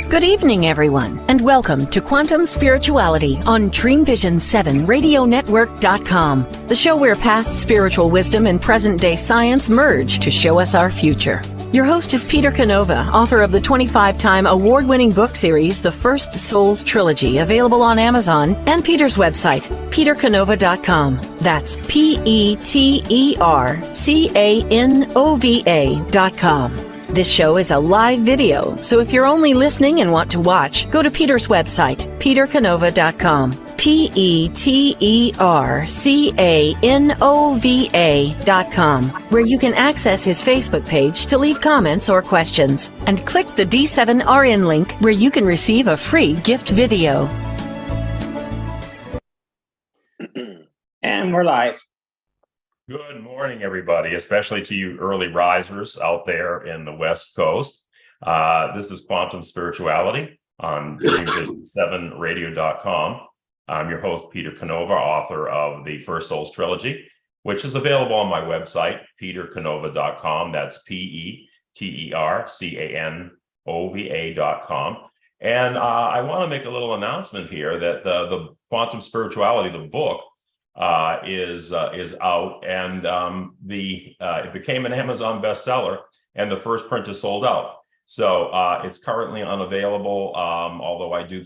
Good evening, everyone, and welcome to Quantum Spirituality on DreamVision7RadioNetwork.com, the show where past spiritual wisdom and present-day science merge to show us our future. Your host is Peter Canova, author of the 25-time award-winning book series, The First Souls Trilogy, available on Amazon, and Peter's website, petercanova.com. That's PeterCanova.com. This show is a live video, so if you're only listening and want to watch, go to Peter's website, petercanova.com, PeterCanova.com, where you can access his Facebook page to leave comments or questions, and click the D7RN link where you can receive a free gift video. And we're live. Good morning, everybody, especially to you early risers out there in the West Coast. This is Quantum Spirituality on DreamVision7Radio.com. I'm your host, Peter Canova, author of the First Souls Trilogy, which is available on my website, petercanova.com. That's PeterCanova.com. And I want to make a little announcement here that the Quantum Spirituality, the book, is out, and it became an Amazon bestseller, and the first print is sold out. So it's currently unavailable, although I do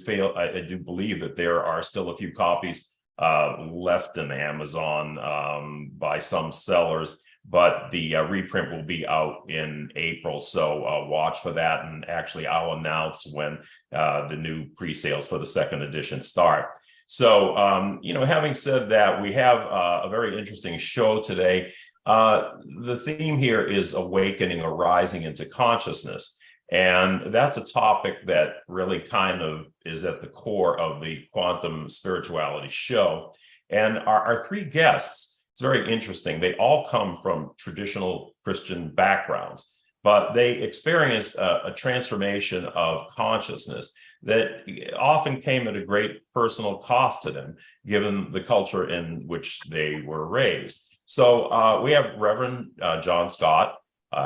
believe that there are still a few copies left in Amazon by some sellers, but the reprint will be out in April. So watch for that, and actually I'll announce when the new pre-sales for the second edition start. So, having said that, we have a very interesting show today. The theme here is awakening or rising into consciousness. And that's a topic that really kind of is at the core of the Quantum Spirituality show. And our three guests, it's very interesting. They all come from traditional Christian backgrounds, but they experienced a transformation of consciousness that often came at a great personal cost to them, given the culture in which they were raised. So we have Rev Jon Scott.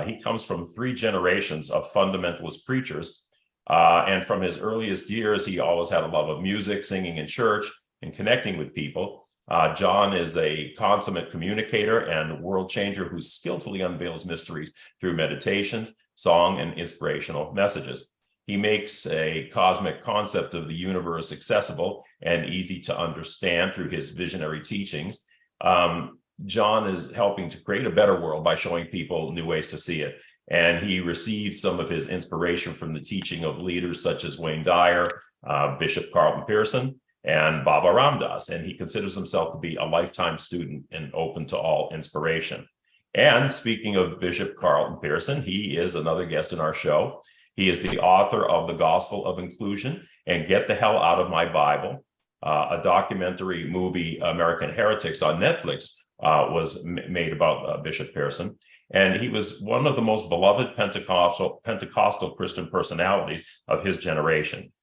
He comes from three generations of fundamentalist preachers. And from his earliest years, he always had a love of music, singing in church, and connecting with people. John is a consummate communicator and world changer who skillfully unveils mysteries through meditations, song, and inspirational messages. He makes a cosmic concept of the universe accessible and easy to understand through his visionary teachings. John is helping to create a better world by showing people new ways to see it. And he received some of his inspiration from the teaching of leaders such as Wayne Dyer, Bishop Carlton Pearson, and Baba Ramdas. And he considers himself to be a lifetime student and open to all inspiration. And speaking of Bishop Carlton Pearson, he is another guest in our show. He is the author of The Gospel of Inclusion and Get the Hell Out of My Bible, a documentary movie, American Heretics, on Netflix was made about Bishop Pearson. And he was one of the most beloved Pentecostal Christian personalities of his generation.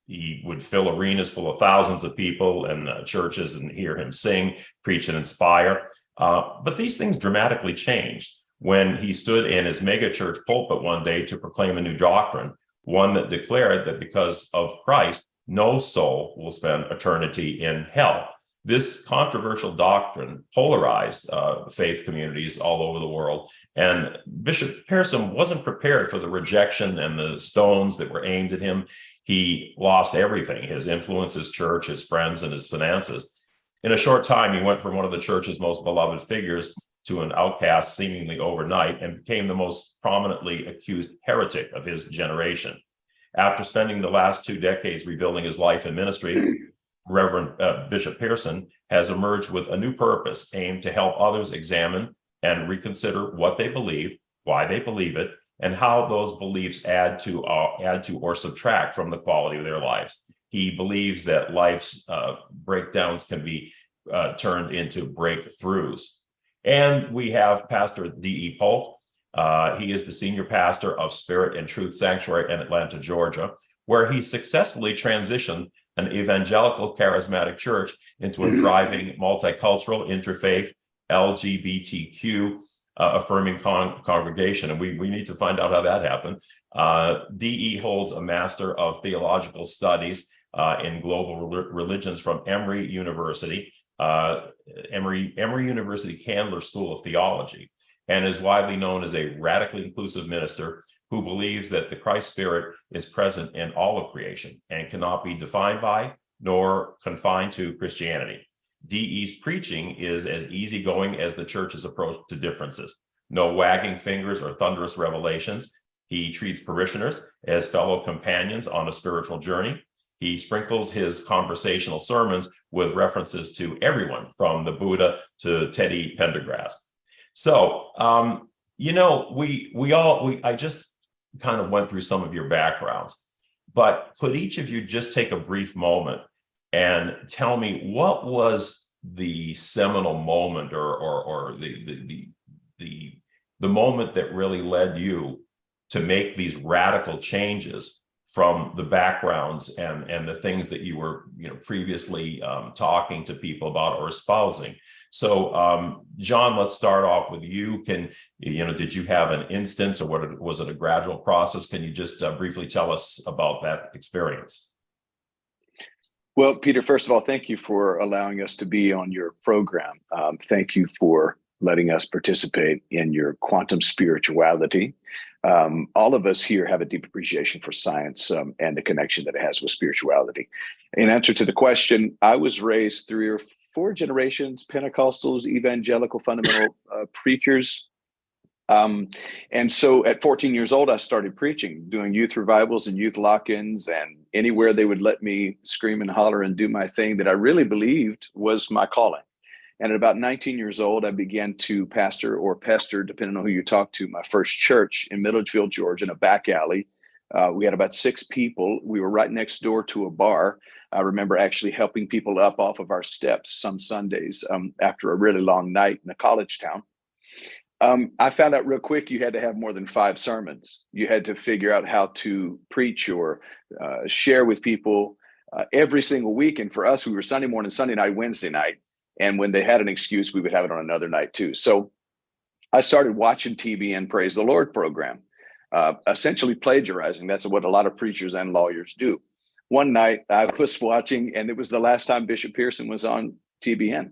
He would fill arenas full of thousands of people and churches and hear him sing, preach, and inspire. But these things dramatically changed when he stood in his megachurch pulpit one day to proclaim a new doctrine, one that declared that because of Christ, no soul will spend eternity in hell. This controversial doctrine polarized faith communities all over the world, and Bishop Pearson wasn't prepared for the rejection and the stones that were aimed at him. He lost everything: his influence, his church, his friends, and his finances. In a short time, he went from one of the church's most beloved figures to an outcast seemingly overnight, and became the most prominently accused heretic of his generation. After spending the last 2 decades rebuilding his life and ministry, Reverend Bishop Pearson has emerged with a new purpose aimed to help others examine and reconsider what they believe, why they believe it, and how those beliefs add to or subtract from the quality of their lives. He believes that life's breakdowns can be turned into breakthroughs. And we have Pastor D.E. Paulk. He is the senior pastor of Spirit and Truth Sanctuary in Atlanta, Georgia, where he successfully transitioned an evangelical charismatic church into a thriving multicultural, interfaith, LGBTQ affirming congregation. And we need to find out how that happened. DE holds a Master of Theological Studies in Global Religions from Emory University, Emory University Candler School of Theology, and is widely known as a radically inclusive minister who believes that the Christ Spirit is present in all of creation and cannot be defined by nor confined to Christianity. DE's preaching is as easygoing as the church's approach to differences. No wagging fingers or thunderous revelations. He treats parishioners as fellow companions on a spiritual journey. He sprinkles his conversational sermons with references to everyone from the Buddha to Teddy Pendergrass. So, I just kind of went through some of your backgrounds, but could each of you just take a brief moment and tell me what was the seminal moment or the moment that really led you to make these radical changes from the backgrounds and the things that you were previously talking to people about or espousing. So John, let's start off with you. Did you have an instance, or was it a gradual process? Can you just briefly tell us about that experience? Well, Peter, first of all, thank you for allowing us to be on your program. Thank you for letting us participate in your quantum spirituality. All of us here have a deep appreciation for science and the connection that it has with spirituality. In answer to the question, I was raised 3 or 4 generations, Pentecostals, evangelical, fundamental preachers. And so at 14 years old, I started preaching, doing youth revivals and youth lock-ins, and anywhere they would let me scream and holler and do my thing that I really believed was my calling. And at about 19 years old, I began to pastor or pester, depending on who you talk to, my first church in Milledgeville, Georgia, in a back alley. We had about 6 people. We were right next door to a bar. I remember actually helping people up off of our steps some Sundays after a really long night in a college town. I found out real quick you had to have more than 5 sermons. You had to figure out how to preach or share with people every single week. And for us, we were Sunday morning, Sunday night, Wednesday night. And when they had an excuse, we would have it on another night too. So I started watching TBN Praise the Lord program, essentially plagiarizing. That's what a lot of preachers and lawyers do. One night I was watching, and it was the last time Bishop Pearson was on TBN.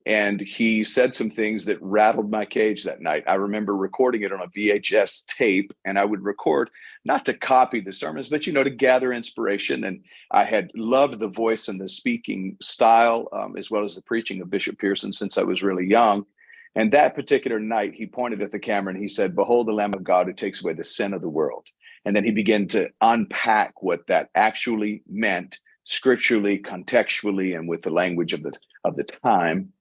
And he said some things that rattled my cage that night. I remember recording it on a VHS tape, and I would record, not to copy the sermons, but, to gather inspiration. And I had loved the voice and the speaking style, as well as the preaching of Bishop Pearson since I was really young. And that particular night, he pointed at the camera and he said, "Behold the Lamb of God who takes away the sin of the world." And then he began to unpack what that actually meant scripturally, contextually, and with the language of the time.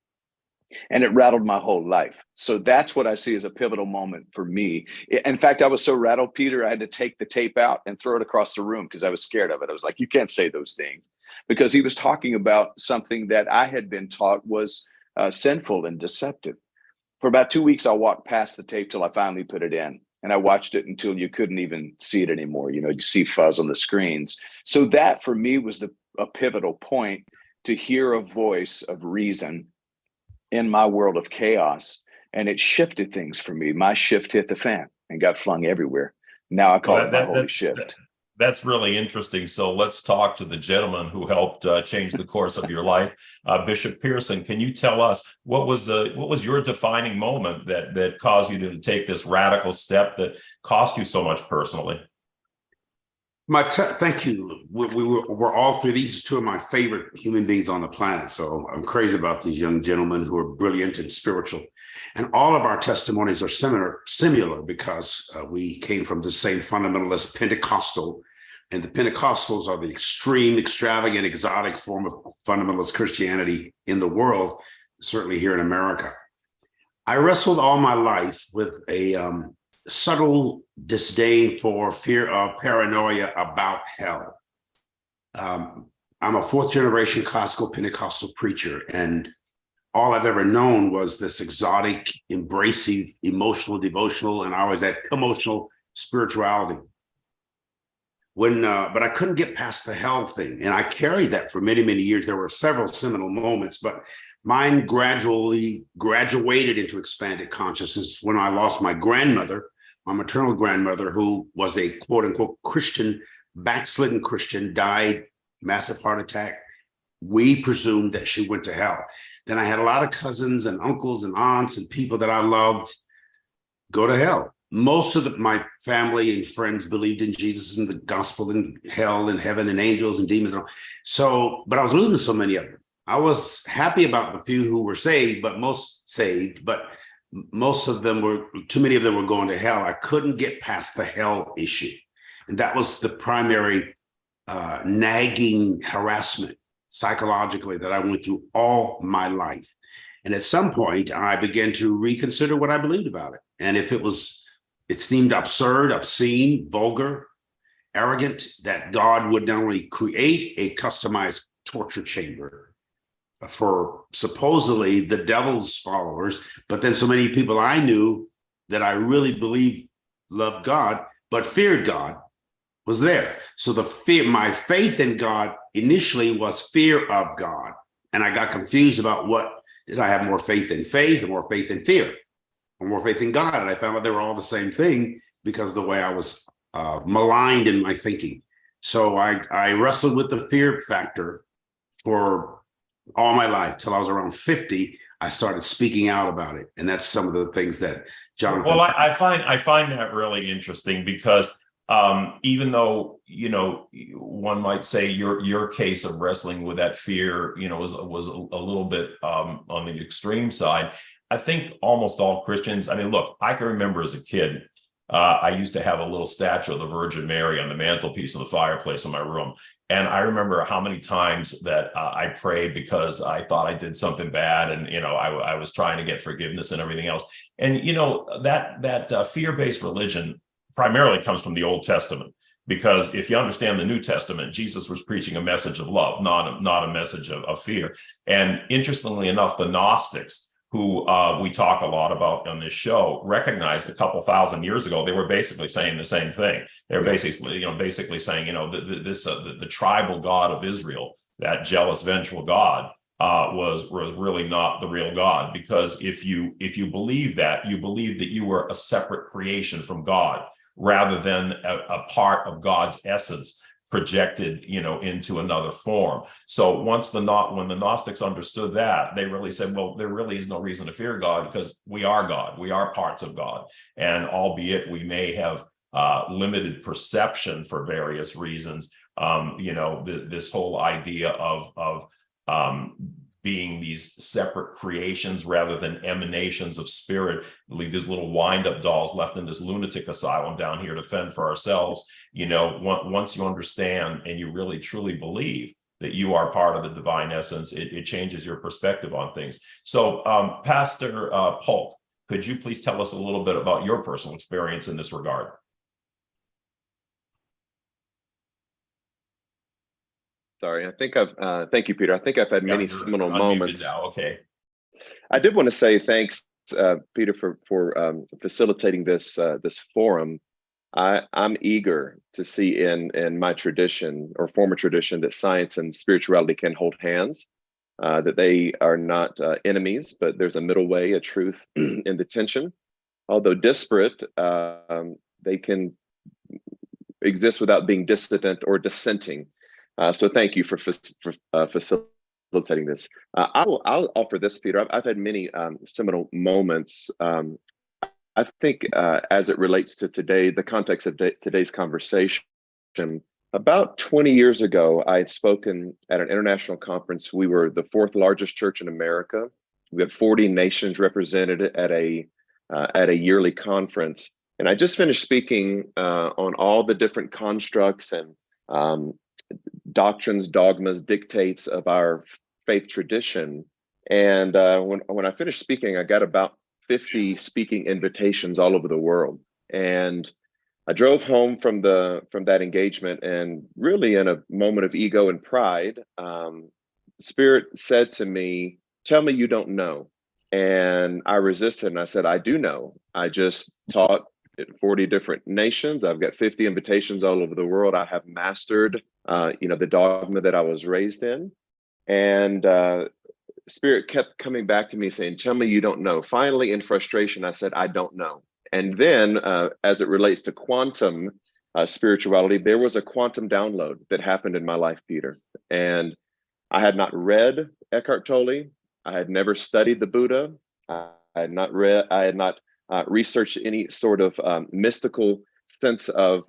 And it rattled my whole life. So that's what I see as a pivotal moment for me. In fact, I was so rattled, Peter, I had to take the tape out and throw it across the room because I was scared of it. I was like, you can't say those things, because he was talking about something that I had been taught was sinful and deceptive. For about 2 weeks, I walked past the tape till I finally put it in. And I watched it until you couldn't even see it anymore. You see fuzz on the screens. So that for me was a pivotal point, to hear a voice of reason in my world of chaos. And it shifted things for me. My shift hit the fan and got flung everywhere. Now I call it my holy shift. That's really interesting. So let's talk to the gentleman who helped change the course of your life. Bishop Pearson, can you tell us what was your defining moment that caused you to take this radical step that cost you so much personally? Thank you. We're all 3. These are 2 of my favorite human beings on the planet. So I'm crazy about these young gentlemen who are brilliant and spiritual. And all of our testimonies are similar because we came from the same fundamentalist Pentecostal. And the Pentecostals are the extreme, extravagant, exotic form of fundamentalist Christianity in the world, certainly here in America. I wrestled all my life with a subtle disdain for fear of paranoia about hell. I'm a 4th generation classical Pentecostal preacher, and all I've ever known was this exotic, embracing, emotional, devotional, and always that emotional spirituality. But I couldn't get past the hell thing, and I carried that for many, many years. There were several seminal moments, but Mine gradually graduated into expanded consciousness when I lost my grandmother, my maternal grandmother, who was a quote unquote Christian, backslidden Christian, died, massive heart attack. We presumed that she went to hell. Then I had a lot of cousins and uncles and aunts and people that I loved go to hell. Most of my family and friends believed in Jesus and the gospel and hell and heaven and angels and demons. And all. So, but I was losing so many of them. I was happy about the few who were saved, but most of them were, too many of them were going to hell. I couldn't get past the hell issue. And that was the primary nagging harassment psychologically that I went through all my life. And at some point, I began to reconsider what I believed about it. And if it seemed absurd, obscene, vulgar, arrogant, that God would not only create a customized torture chamber for supposedly the devil's followers, but then so many people I knew that I really believed loved God, but feared God, was there. So my faith in God initially was fear of God. And I got confused about did I have more faith in faith or more faith in fear or more faith in God? And I found out they were all the same thing because of the way I was maligned in my thinking. So I wrestled with the fear factor for all my life till I was around 50. I started speaking out about it. And that's some of the things that Jonathan. Well, I find that really interesting because even though, one might say your case of wrestling with that fear, was a little bit on the extreme side. I think almost all Christians, look, I can remember as a kid, I used to have a little statue of the Virgin Mary on the mantelpiece of the fireplace in my room. And I remember how many times that I prayed because I thought I did something bad. And, I was trying to get forgiveness and everything else. And, that fear-based religion primarily comes from the Old Testament, because if you understand the New Testament, Jesus was preaching a message of love, not a message of fear. And interestingly enough, the Gnostics, who we talk a lot about on this show, recognized a couple thousand years ago, they were basically saying the same thing. They're basically saying, the tribal God of Israel, that jealous, vengeful God, was really not the real God. Because if you believe that, you believe that you were a separate creation from God, rather than a part of God's essence projected, into another form. So when the Gnostics understood that, they really said, well, there really is no reason to fear God because we are God. We are parts of God. And albeit we may have limited perception for various reasons, this whole idea of being these separate creations rather than emanations of spirit, these little wind-up dolls left in this lunatic asylum down here to fend for ourselves. Once you understand and you really truly believe that you are part of the divine essence, it changes your perspective on things. So Pastor Paulk, could you please tell us a little bit about your personal experience in this regard? Sorry, I think thank you, Peter. I think I've had many seminal moments. Now. Okay. I did want to say thanks, Peter, for facilitating this forum. I'm eager to see in my tradition or former tradition that science and spirituality can hold hands, that they are not enemies, but there's a middle way, a truth in the tension. Although disparate, they can exist without being dissident or dissenting. So thank you for facilitating this. I'll offer this, Peter. I've had many seminal moments. I think as it relates to today, the context of today's conversation, about 20 years ago, I had spoken at an international conference. We were the 4th largest church in America. We had 40 nations represented at a yearly conference. And I just finished speaking on all the different constructs and doctrines, dogmas, dictates of our faith tradition. And when I finished speaking, I got about 50 speaking invitations all over the world. And I drove home from that engagement, and really in a moment of ego and pride, Spirit said to me, "Tell me you don't know." And I resisted, and I said, "I do know. I just taught at 40 different nations. I've got 50 invitations all over the world. I have mastered, the dogma that I was raised in." And Spirit kept coming back to me saying, tell me you don't know. Finally, in frustration, I said, I don't know. And then as it relates to quantum spirituality, there was a quantum download that happened in my life, Peter. And I had not read Eckhart Tolle. I had never studied the Buddha. I had not researched any sort of mystical sense of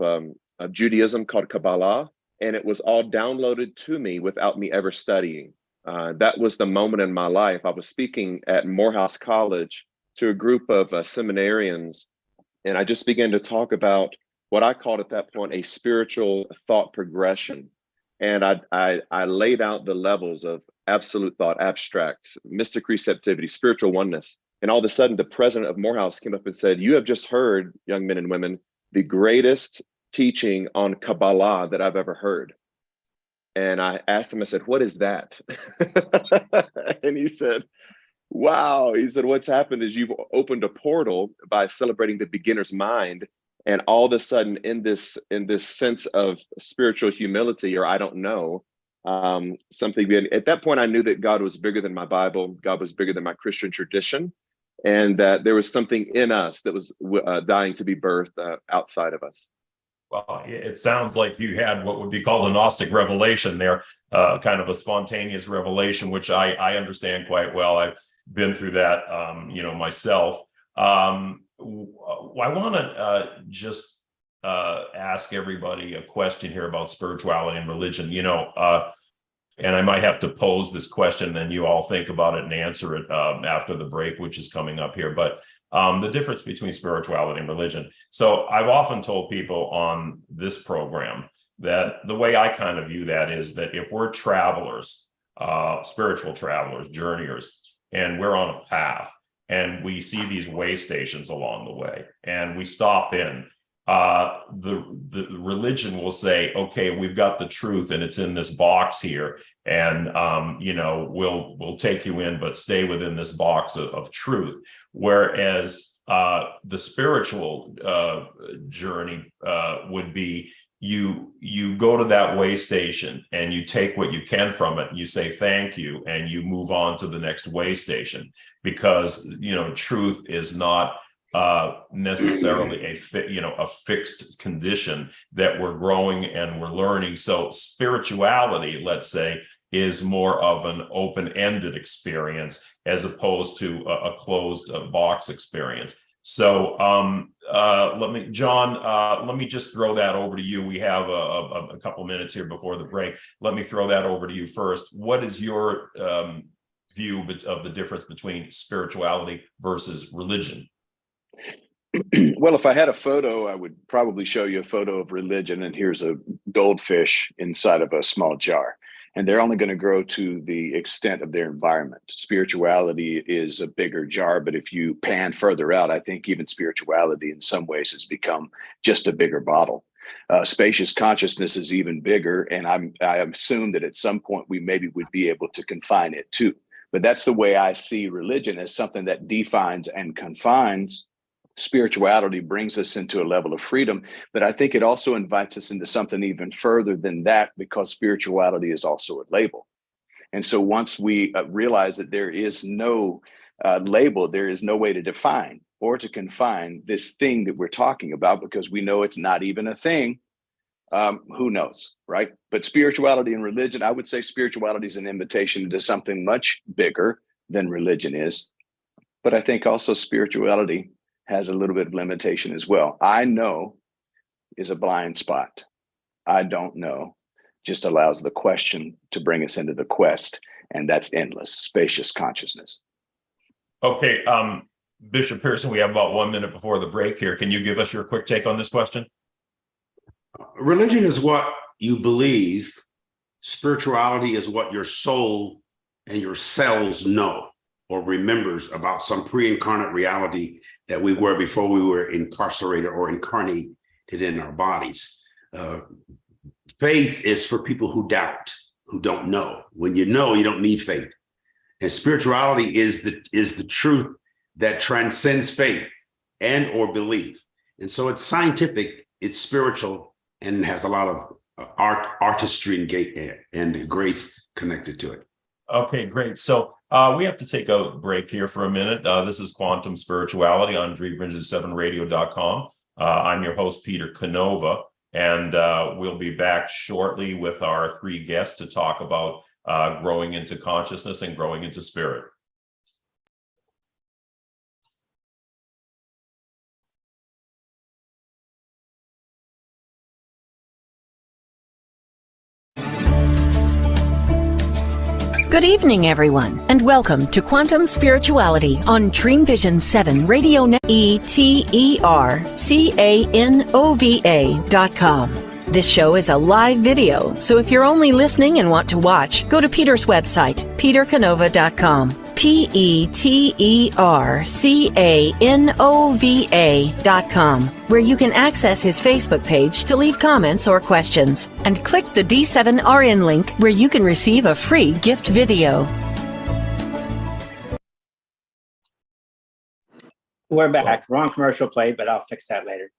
Judaism called Kabbalah. And it was all downloaded to me without me ever studying. That was the moment in my life. I was speaking at Morehouse College to a group of seminarians, and I just began to talk about what I called at that point a spiritual thought progression. And I laid out the levels of absolute thought, abstract, mystic receptivity, spiritual oneness. And all of a sudden, the president of Morehouse came up and said, you have just heard, young men and women, the greatest teaching on Kabbalah that I've ever heard. And I asked him, I said, what is that? And he said, wow. He said, what's happened is you've opened a portal by celebrating the beginner's mind. And all of a sudden in this sense of spiritual humility, or I don't know, something at that point, I knew that God was bigger than my Bible. God was bigger than my Christian tradition. And that there was something in us that was dying to be birthed outside of us. Well, it sounds like you had what would be called a Gnostic revelation there, kind of a spontaneous revelation, which I understand quite well. I've been through that, myself. I want to just ask everybody a question here about spirituality and religion, and I might have to pose this question, then you all think about it and answer it after the break, which is coming up here. But the difference between spirituality and religion. So I've often told people on this program that the way I kind of view that is that if we're travelers, spiritual travelers, journeyers, and we're on a path and we see these way stations along the way and we stop in, the religion will say, okay, we've got the truth and it's in this box here, and we'll take you in, but stay within this box of truth. Whereas the spiritual journey would be you go to that way station and you take what you can from it and you say thank you and you move on to the next way station, because truth is not necessarily a fixed condition that we're growing and we're learning. So spirituality, let's say, is more of an open-ended experience as opposed to a closed box experience. So let me just throw that over to you. We have a couple minutes here before the break. Let me throw that over to you first. What is your view of the difference between spirituality versus religion? Well, if I had a photo, I would probably show you a photo of religion, and here's a goldfish inside of a small jar, and they're only going to grow to the extent of their environment. Spirituality is a bigger jar, but if you pan further out, I think even spirituality in some ways has become just a bigger bottle. Spacious consciousness is even bigger, and I assume that at some point we maybe would be able to confine it too. But that's the way I see religion, as something that defines and confines. Spirituality brings us into a level of freedom, but I think it also invites us into something even further than that, because spirituality is also a label. And so once we realize that there is no label, there is no way to define or to confine this thing that we're talking about, because we know it's not even a thing. Who knows, right? But spirituality and religion, I would say spirituality is an invitation into something much bigger than religion is. But I think also spirituality has a little bit of limitation as well. I know is a blind spot. I don't know just allows the question to bring us into the quest, and that's endless, spacious consciousness. Okay, Bishop Pearson, we have about 1 minute before the break here. Can you give us your quick take on this question? Religion is what you believe. Spirituality is what your soul and your cells know or remembers about some pre-incarnate reality that we were before we were incarcerated or incarnated in our bodies. Faith is for people who doubt, who don't know. When you know, you don't need faith. And spirituality is the truth that transcends faith and or belief. And so it's scientific, it's spiritual, and has a lot of artistry and grace connected to it. Okay, great. So We have to take a break here for a minute. This is Quantum Spirituality on dreamvision7radio.com. I'm your host, Peter Canova, and we'll be back shortly with our three guests to talk about growing into consciousness and growing into spirit. Good evening, everyone, and welcome to Quantum Spirituality on Dream Vision 7 Radio Net ETERCANOVA.com. This show is a live video, so if you're only listening and want to watch, go to Peter's website, petercanova.com. PETERCANOVA.com, where you can access his Facebook page to leave comments or questions, and click the D7RN link where you can receive a free gift video. We're back. Wrong commercial played, but I'll fix that later.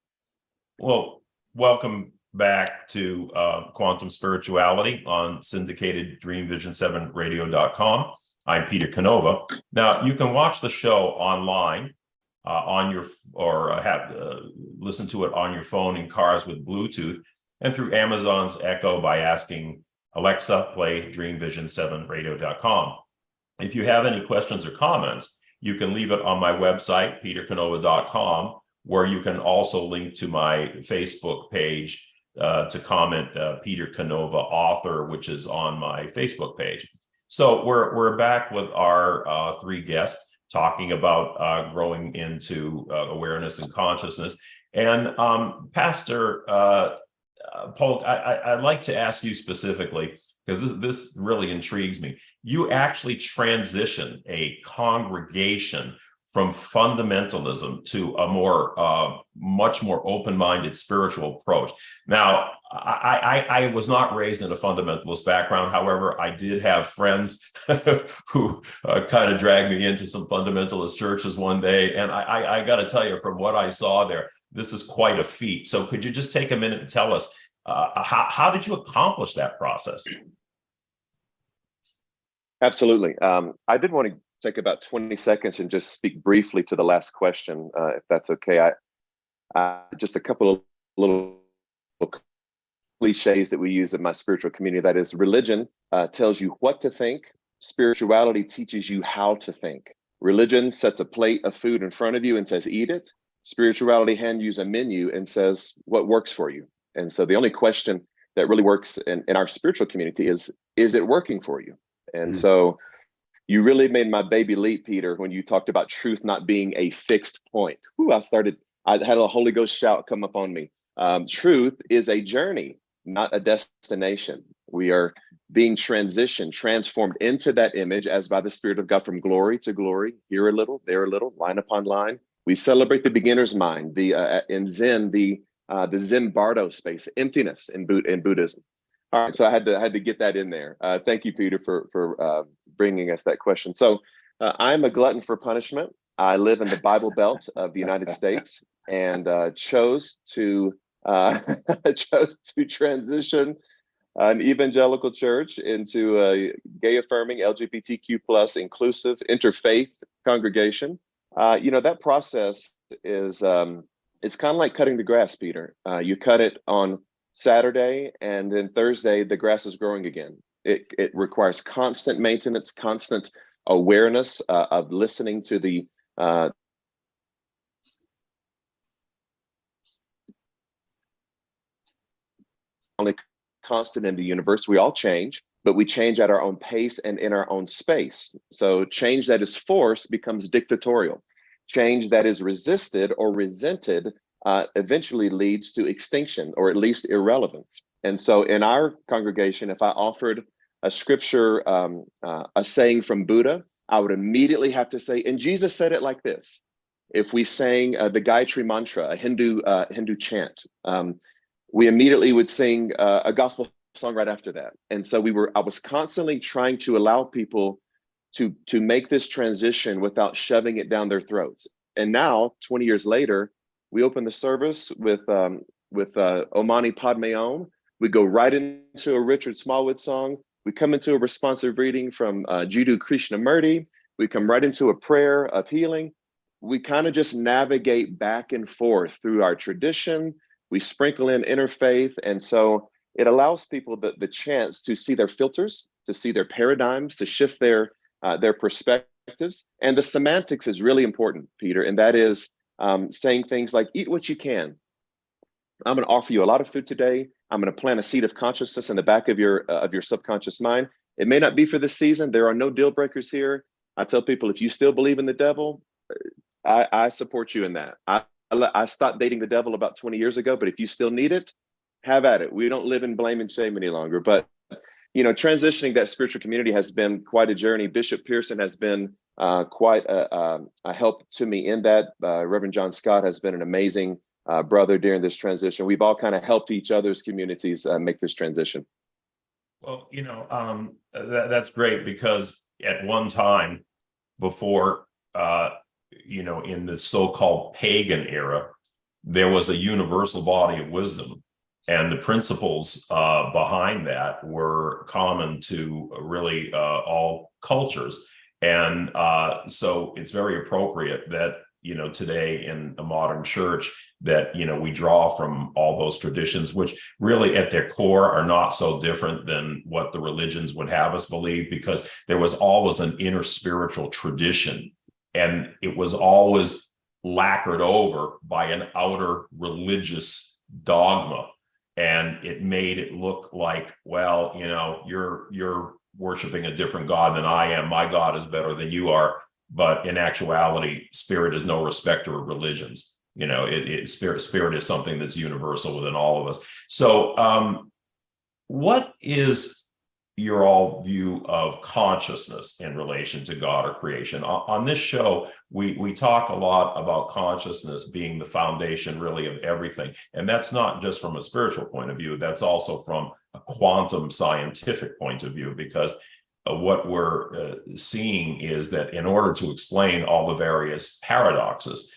Well, welcome back to Quantum Spirituality on syndicated dreamvision7radio.com. I'm Peter Canova. Now, you can watch the show online on your, or listen to it on your phone in cars with Bluetooth and through Amazon's Echo by asking Alexa, play dreamvision7radio.com. If you have any questions or comments, you can leave it on my website, petercanova.com, where you can also link to my Facebook page to comment Peter Canova author, which is on my Facebook page. So we're back with our three guests talking about growing into awareness and consciousness. And Pastor Paulk, I'd like to ask you specifically, because this really intrigues me. You actually transitioned a congregation from fundamentalism to a more, much more open-minded spiritual approach. Now, I was not raised in a fundamentalist background. However, I did have friends who kind of dragged me into some fundamentalist churches one day. And I got to tell you, from what I saw there, this is quite a feat. So could you just take a minute and tell us, how did you accomplish that process? Absolutely. I did want to take about 20 seconds and just speak briefly to the last question, if that's okay. Just a couple of little cliches that we use in my spiritual community. That is, religion tells you what to think. Spirituality teaches you how to think. Religion sets a plate of food in front of you and says, eat it. Spirituality hands you a menu and says, what works for you? And so the only question that really works in our spiritual community is it working for you? And so you really made my baby leap, Peter, when you talked about truth not being a fixed point. Ooh, I had a Holy Ghost shout come up on me. Truth is a journey, not a destination. We are being transitioned, transformed into that image as by the Spirit of God, from glory to glory, here a little, there a little, line upon line. We celebrate the beginner's mind, in Zen, the Zen Bardo space, emptiness in Buddhism. All right, so I had to get that in there. Thank you, Peter, for bringing us that question. So I'm a glutton for punishment. I live in the Bible Belt of the United States, and chose to transition an evangelical church into a gay-affirming, LGBTQ plus inclusive interfaith congregation. That process is it's kind of like cutting the grass, Peter. You cut it on Saturday, and then Thursday the grass is growing again. It requires constant maintenance, constant awareness of listening to the only constant in the universe. We all change, but we change at our own pace and in our own space. So change that is forced becomes dictatorial. Change that is resisted or resented eventually leads to extinction, or at least irrelevance. And so in our congregation, if I offered a scripture, a saying from Buddha, I would immediately have to say, and Jesus said it like this. If we sang the Gayatri Mantra, a Hindu chant, we immediately would sing a gospel song right after that. And so I was constantly trying to allow people to make this transition without shoving it down their throats. And now, 20 years later, we open the service with Omani Padme Om. We go right into a Richard Smallwood song. We come into a responsive reading from Jiddu Krishnamurti. We come right into a prayer of healing. We kind of just navigate back and forth through our tradition. We sprinkle in interfaith. And so it allows people the chance to see their filters, to see their paradigms, to shift their perspectives. And the semantics is really important, Peter, and that is saying things like, eat what you can. I'm going to offer you a lot of food today. I'm going to plant a seed of consciousness in the back of your subconscious mind. It may not be for this season. There are no deal breakers here. I tell people, if you still believe in the devil, I support you in that. I stopped dating the devil about 20 years ago, but if you still need it, have at it. We don't live in blame and shame any longer. But, you know, transitioning that spiritual community has been quite a journey. Bishop Pearson has been quite a help to me in that. Rev Jon Scott has been an amazing brother during this transition. We've all kind of helped each other's communities make this transition. Well, you know, that's great, because at one time before, you know, in the so-called pagan era, there was a universal body of wisdom, and the principles behind that were common to really all cultures. And so it's very appropriate that, you know, today in a modern church that, you know, we draw from all those traditions, which really at their core are not so different than what the religions would have us believe, because there was always an inner spiritual tradition, and it was always lacquered over by an outer religious dogma. And it made it look like, well, you know, you're worshiping a different God than I am. My God is better than you are. But in actuality, spirit is no respecter of religions. You know, spirit is something that's universal within all of us. So what is your all view of consciousness in relation to God or creation? On this show, we talk a lot about consciousness being the foundation really of everything. And that's not just from a spiritual point of view, that's also from a quantum scientific point of view, because what we're seeing is that in order to explain all the various paradoxes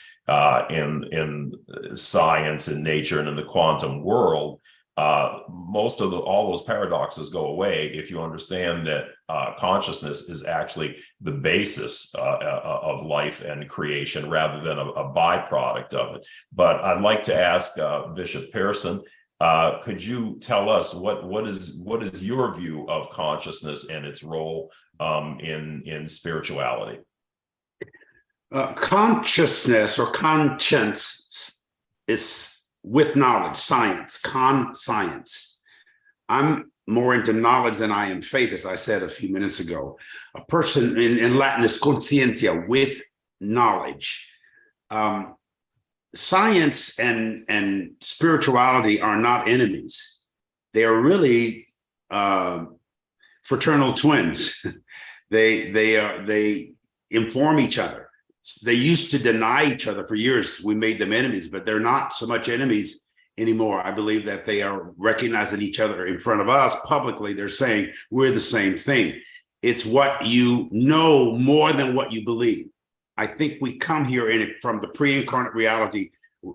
in science and nature and in the quantum world, most of all those paradoxes go away if you understand that consciousness is actually the basis of life and creation rather than a byproduct of it. But I'd like to ask Bishop Pearson, could you tell us what is your view of consciousness and its role in spirituality? Consciousness or conscience is with knowledge, science, science. I'm more into knowledge than I am faith, as I said a few minutes ago. A person in Latin is conscientia, with knowledge. Science and spirituality are not enemies. They are really fraternal twins. They inform each other. They used to deny each other for years. We made them enemies, but they're not so much enemies anymore. I believe that they are recognizing each other in front of us publicly. They're saying we're the same thing. It's what you know more than what you believe. I think we come here from the pre-incarnate reality.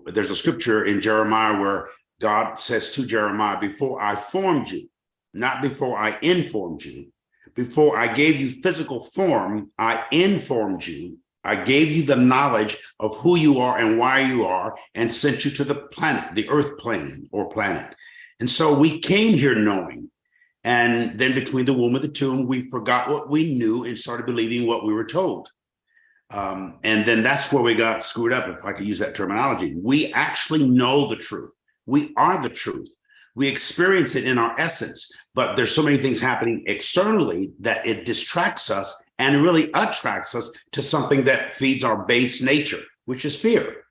There's a scripture in Jeremiah where God says to Jeremiah, before I formed you, not before I informed you, before I gave you physical form, I informed you. I gave you the knowledge of who you are and why you are, and sent you to the planet, the earth plane or planet. And so we came here knowing. And then between the womb and the tomb, we forgot what we knew and started believing what we were told. And then that's where we got screwed up, if I could use that terminology. We actually know the truth. We are the truth. We experience it in our essence, but there's so many things happening externally that it distracts us and really attracts us to something that feeds our base nature, which is fear.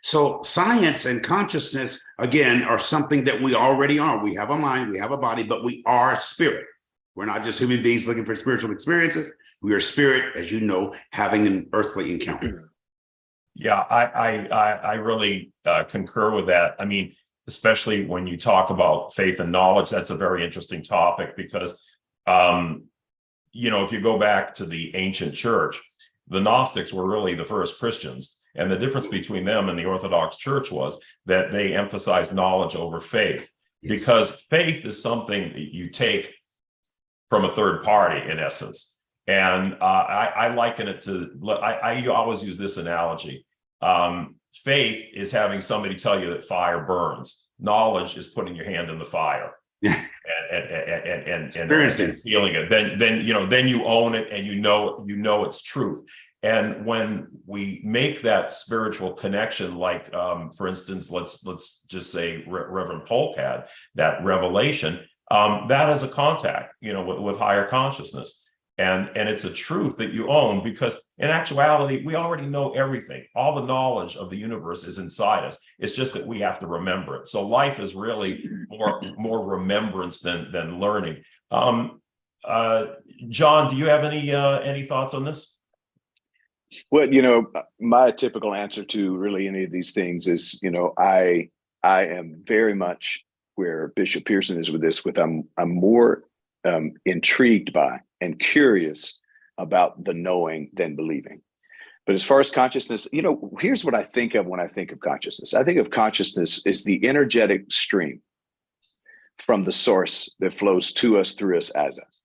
So science and consciousness, again, are something that we already are. We have a mind, we have a body, but we are spirit. We're not just human beings looking for spiritual experiences. We are spirit, as you know, having an earthly encounter. Yeah, I really concur with that. I mean, especially when you talk about faith and knowledge, that's a very interesting topic because, you know, if you go back to the ancient church, the Gnostics were really the first Christians. And the difference between them and the Orthodox Church was that they emphasized knowledge over faith, because faith is something that you take from a third party, in essence. And I liken it to, I always use this analogy. Faith is having somebody tell you that fire burns. Knowledge is putting your hand in the fire. and feeling it. Then you own it, and you know it's truth. And when we make that spiritual connection, like for instance, let's just say Reverend Paulk had that revelation, that is a contact, with higher consciousness. And it's a truth that you own, because in actuality, we already know everything. All the knowledge of the universe is inside us. It's just that we have to remember it. So life is really more remembrance than learning. John, do you have any thoughts on this? Well, my typical answer to really any of these things is, I am very much where Bishop Pearson is with this. I'm more intrigued by and curious about the knowing than believing. But as far as consciousness, here's what I think of when I think of consciousness. I think of consciousness as the energetic stream from the source that flows to us, through us, as us.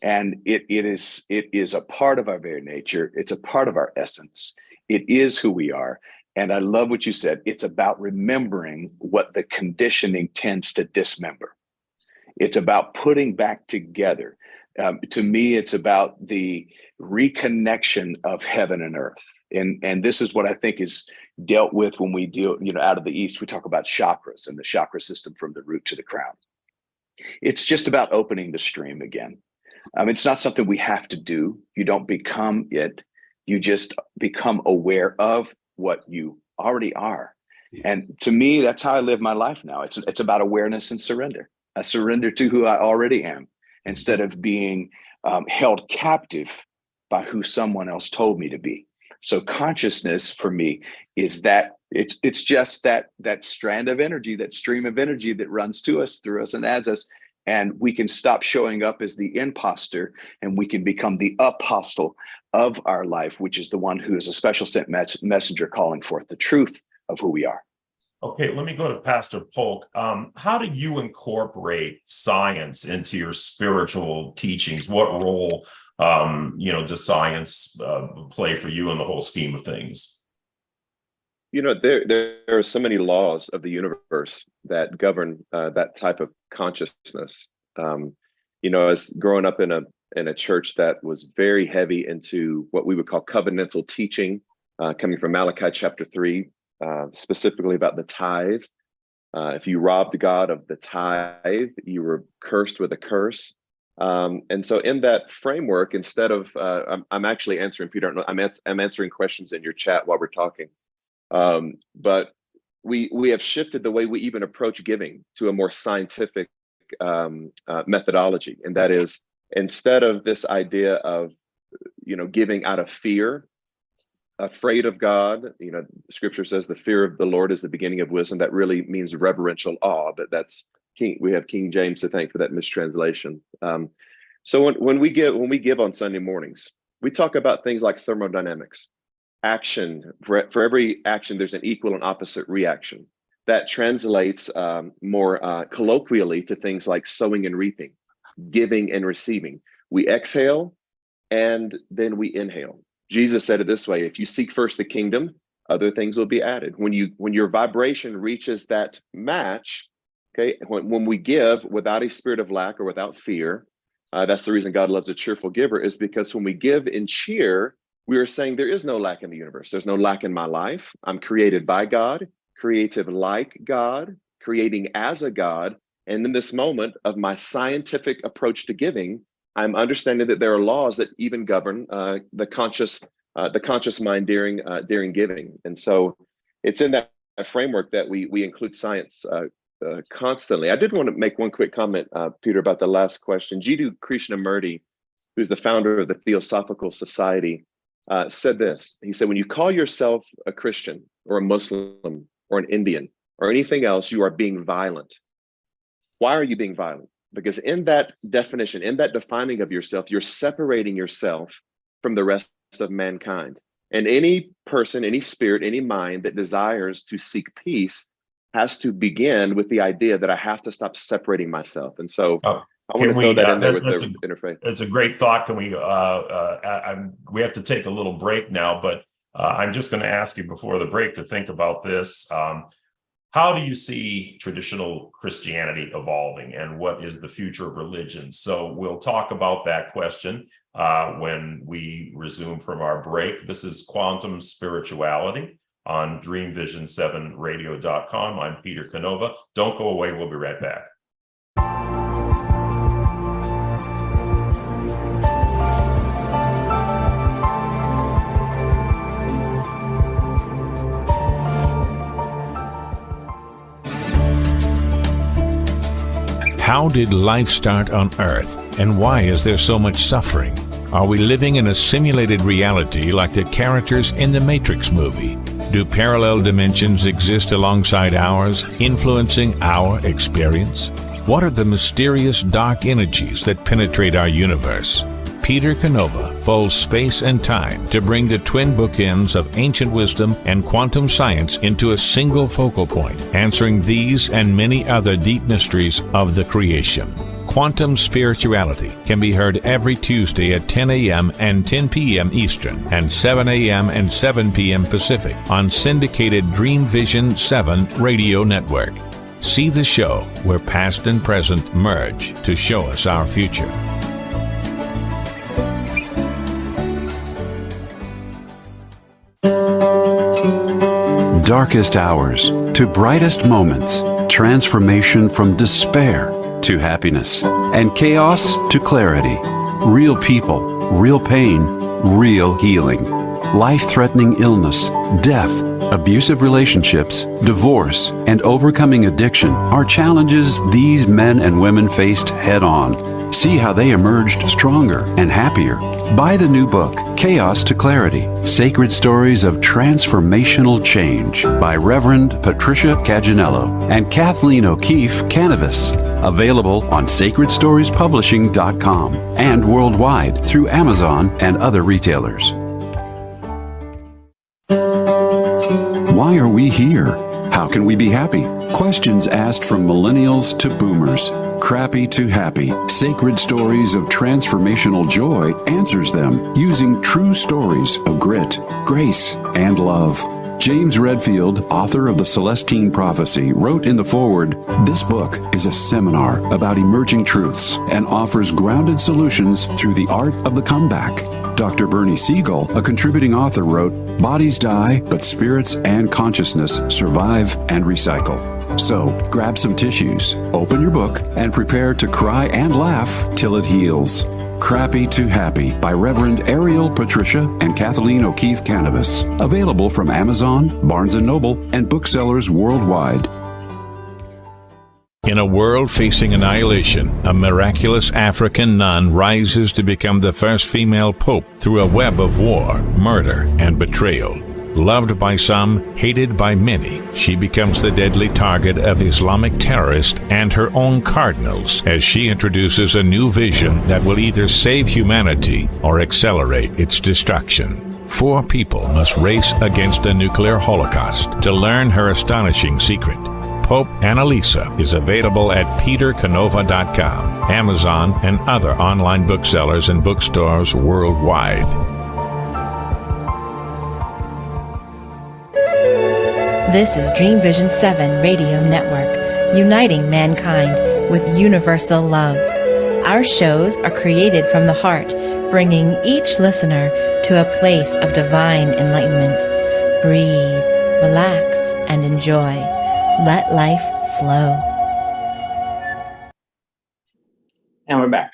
And it is a part of our very nature. It's a part of our essence. It is who we are. And I love what you said. It's about remembering what the conditioning tends to dismember. It's about putting back together. To me, it's about the reconnection of heaven and earth. And this is what I think is dealt with when we deal, out of the East, we talk about chakras and the chakra system from the root to the crown. It's just about opening the stream again. It's not something we have to do. You don't become it. You just become aware of what you already are. And to me, that's how I live my life now. It's about awareness and surrender. I surrender to who I already am, instead of being held captive by who someone else told me to be. So consciousness for me is that it's just that strand of energy, that stream of energy that runs to us, through us, and as us. And we can stop showing up as the imposter, and we can become the apostle of our life, which is the one who is a special sent messenger calling forth the truth of who we are. Okay, let me go to Pastor Paulk. How do you incorporate science into your spiritual teachings? What role, does science play for you in the whole scheme of things? There are so many laws of the universe that govern that type of consciousness. As growing up in a church that was very heavy into what we would call covenantal teaching, coming from Malachi chapter 3. Specifically about the tithe. If you robbed God of the tithe, you were cursed with a curse. And so in that framework, instead of, I'm actually answering, Peter, I'm answering questions in your chat while we're talking. But we have shifted the way we even approach giving to a more scientific methodology. And that is, instead of this idea of, giving out of fear, afraid of God, Scripture says the fear of the Lord is the beginning of wisdom. That really means reverential awe, but we have King James to thank for that mistranslation. So when we give on Sunday mornings, we talk about things like thermodynamics, action. For every action, there's an equal and opposite reaction. That translates more colloquially to things like sowing and reaping, giving and receiving. We exhale and then we inhale. Jesus said it this way: if you seek first the kingdom, other things will be added. When your vibration reaches that match, okay, when we give without a spirit of lack or without fear, that's the reason God loves a cheerful giver, is because when we give in cheer, we are saying there is no lack in the universe. There's no lack in my life. I'm created by God, creative like God, creating as a God. And in this moment of my scientific approach to giving, I'm understanding that there are laws that even govern the conscious mind during giving. And so it's in that framework that we include science constantly. I did want to make one quick comment, Peter, about the last question. Jiddu Krishnamurti, who's the founder of the Theosophical Society, said this. He said, when you call yourself a Christian or a Muslim or an Indian or anything else, you are being violent. Why are you being violent? Because in that definition, in that defining of yourself, you're separating yourself from the rest of mankind. And any person, any spirit, any mind that desires to seek peace has to begin with the idea that I have to stop separating myself. And so I want to throw that in there with the interfaith. It's a great thought. Can we? We have to take a little break now, but I'm just going to ask you before the break to think about this. How do you see traditional Christianity evolving, and what is the future of religion? So we'll talk about that question when we resume from our break. This is Quantum Spirituality on DreamVision7Radio.com. I'm Peter Canova. Don't go away. We'll be right back. How did life start on Earth, and why is there so much suffering? Are we living in a simulated reality like the characters in the Matrix movie? Do parallel dimensions exist alongside ours, influencing our experience? What are the mysterious dark energies that penetrate our universe? Peter Canova folds space and time to bring the twin bookends of ancient wisdom and quantum science into a single focal point, answering these and many other deep mysteries of the creation. Quantum Spirituality can be heard every Tuesday at 10 a.m. and 10 p.m. Eastern and 7 a.m. and 7 p.m. Pacific on syndicated Dream Vision 7 radio network. See the show where past and present merge to show us our future. Darkest hours to brightest moments, transformation from despair to happiness, and chaos to clarity. Real people, real pain, real healing. Life-threatening illness, death, abusive relationships, divorce, and overcoming addiction are challenges these men and women faced head-on. See how they emerged stronger and happier. Buy the new book, Chaos to Clarity, Sacred Stories of Transformational Change by Reverend Patricia Caginello and Kathleen O'Keefe Canovas. Available on sacredstoriespublishing.com and worldwide through Amazon and other retailers. Why are we here? How can we be happy? Questions asked from millennials to boomers. Crappy to Happy, Sacred Stories of Transformational Joy answers them using true stories of grit, grace, and love. James Redfield, author of The Celestine Prophecy, wrote in the foreword, "This book is a seminar about emerging truths and offers grounded solutions through the art of the comeback." Dr. Bernie Siegel, a contributing author, wrote, "Bodies die, but spirits and consciousness survive and recycle." So, grab some tissues, open your book, and prepare to cry and laugh till it heals. Crappy to Happy by Reverend Ariel Patricia and Kathleen O'Keefe Canovas. Available from Amazon, Barnes & Noble, and booksellers worldwide. In a world facing annihilation, a miraculous African nun rises to become the first female pope through a web of war, murder, and betrayal. Loved by some, hated by many, she becomes the deadly target of Islamic terrorists and her own cardinals as she introduces a new vision that will either save humanity or accelerate its destruction. 4 people must race against a nuclear holocaust to learn her astonishing secret. Pope Annalisa is available at petercanova.com, Amazon, and other online booksellers and bookstores worldwide. This is Dream Vision 7 Radio Network, uniting mankind with universal love. Our shows are created from the heart, bringing each listener to a place of divine enlightenment. Breathe, relax, and enjoy. Let life flow. And we're back.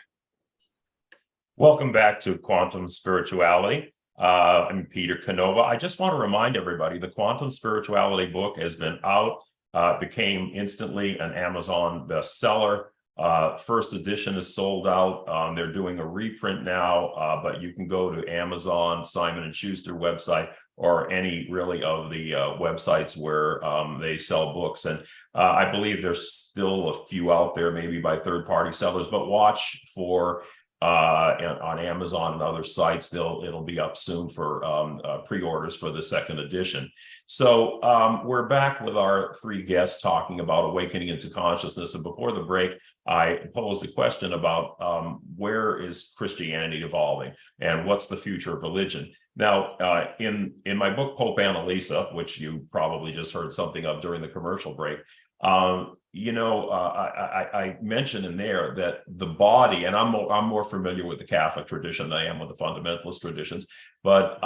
Welcome back to Quantum Spirituality. I'm Peter Canova. I just want to remind everybody the Quantum Spirituality book has been out, became instantly an Amazon bestseller. First edition is sold out. They're doing a reprint now, but you can go to Amazon, Simon & Schuster website, or any really of the websites where they sell books. And I believe there's still a few out there, maybe by third-party sellers, but watch for on Amazon and other sites. It'll be up soon for pre-orders for the second edition. So we're back with our three guests talking about awakening into consciousness. And before the break, I posed a question about where is Christianity evolving and what's the future of religion? Now, in my book, Pope Annalisa, which you probably just heard something of during the commercial break, I mentioned in there that the body, and I'm more familiar with the Catholic tradition than I am with the fundamentalist traditions, but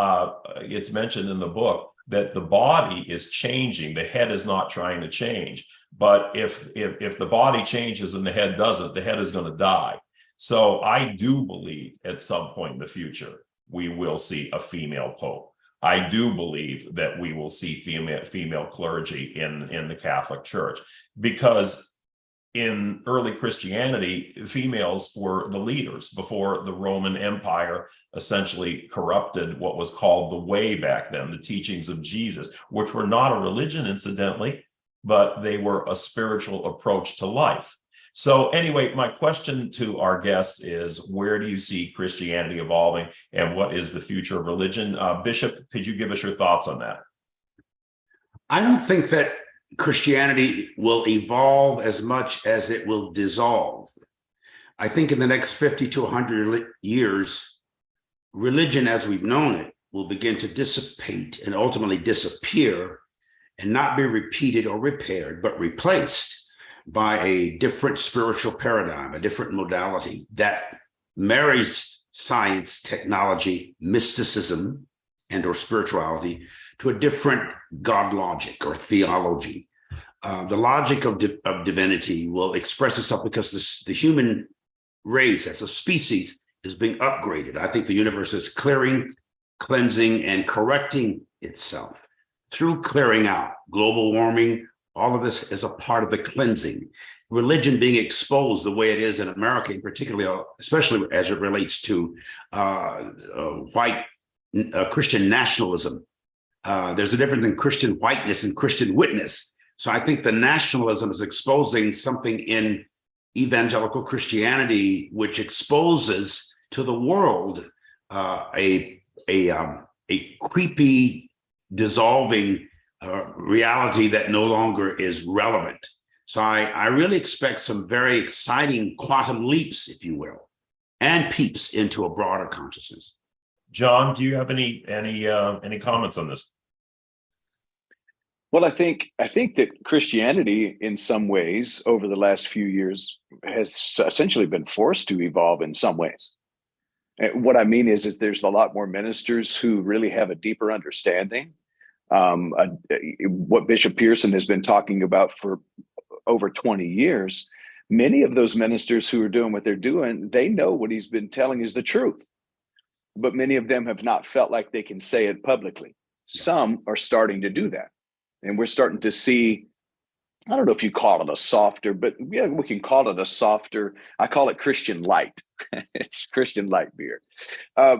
it's mentioned in the book that the body is changing. The head is not trying to change. But if the body changes and the head doesn't, the head is going to die. So I do believe at some point in the future, we will see a female pope. I do believe that we will see female clergy in the Catholic Church, because in early Christianity, females were the leaders before the Roman Empire essentially corrupted what was called the way back then, the teachings of Jesus, which were not a religion, incidentally, but they were a spiritual approach to life. So anyway, my question to our guests is, where do you see Christianity evolving and what is the future of religion? Bishop, could you give us your thoughts on that? I don't think that Christianity will evolve as much as it will dissolve. I think in the next 50 to 100 years, religion as we've known it will begin to dissipate and ultimately disappear and not be repeated or repaired, but replaced by a different spiritual paradigm, a different modality that marries science, technology, mysticism, and or spirituality to a different God logic or theology. The logic of divinity will express itself because the human race as a species is being upgraded. I think the universe is clearing, cleansing, and correcting itself through clearing out. Global warming, all of this is a part of the cleansing. Religion being exposed the way it is in America, particularly, especially as it relates to white Christian nationalism. There's a difference in Christian whiteness and Christian witness. So I think the nationalism is exposing something in evangelical Christianity, which exposes to the world a creepy, dissolving reality that no longer is relevant. So I really expect some very exciting quantum leaps, if you will, and peeps into a broader consciousness. John, do you have any comments on this? Well, I think that Christianity, in some ways, over the last few years, has essentially been forced to evolve in some ways. And what I mean is there's a lot more ministers who really have a deeper understanding. What Bishop Pearson has been talking about for over 20 years, many of those ministers who are doing what they're doing, they know what he's been telling is the truth. But many of them have not felt like they can say it publicly. Some are starting to do that. And we're starting to see, I don't know if you call it a softer, but yeah, we can call it a softer. I call it Christian light. It's Christian light beer.